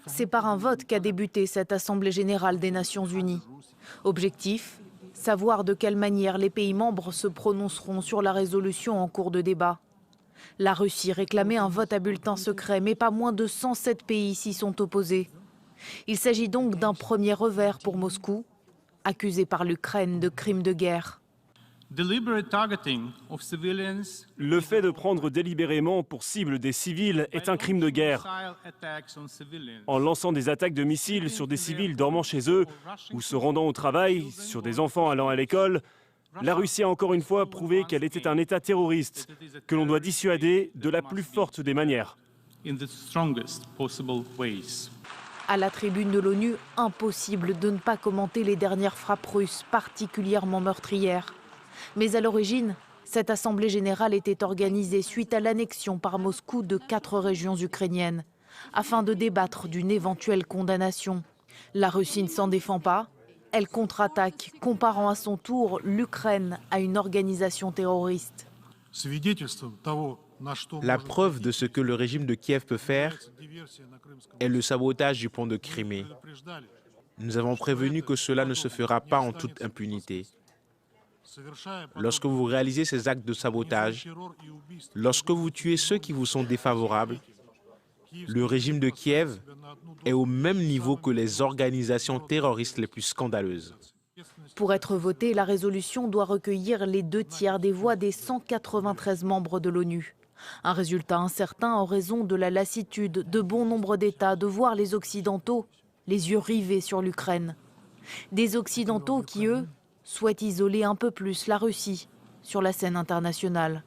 C'est par un vote qu'a débuté cette Assemblée générale des Nations unies. Objectif, savoir de quelle manière les pays membres se prononceront sur la résolution en cours de débat. La Russie réclamait un vote à bulletin secret, mais pas moins de 107 pays s'y sont opposés. Il s'agit donc d'un premier revers pour Moscou, accusé par l'Ukraine de crimes de guerre. Le fait de prendre délibérément pour cible des civils est un crime de guerre. En lançant des attaques de missiles sur des civils dormant chez eux ou se rendant au travail, sur des enfants allant à l'école, la Russie a encore une fois prouvé qu'elle était un État terroriste que l'on doit dissuader de la plus forte des manières. À la tribune de l'ONU, impossible de ne pas commenter les dernières frappes russes, particulièrement meurtrières. Mais à l'origine, cette assemblée générale était organisée suite à l'annexion par Moscou de 4 régions ukrainiennes, afin de débattre d'une éventuelle condamnation. La Russie ne s'en défend pas. Elle contre-attaque, comparant à son tour l'Ukraine à une organisation terroriste. La preuve de ce que le régime de Kiev peut faire est le sabotage du pont de Crimée. Nous avons prévenu que cela ne se fera pas en toute impunité. Lorsque vous réalisez ces actes de sabotage, lorsque vous tuez ceux qui vous sont défavorables, le régime de Kiev est au même niveau que les organisations terroristes les plus scandaleuses. Pour être votée, la résolution doit recueillir les 2/3 des voix des 193 membres de l'ONU. Un résultat incertain en raison de la lassitude de bon nombre d'États de voir les Occidentaux les yeux rivés sur l'Ukraine. Des Occidentaux qui, eux, souhaitent isoler un peu plus la Russie sur la scène internationale.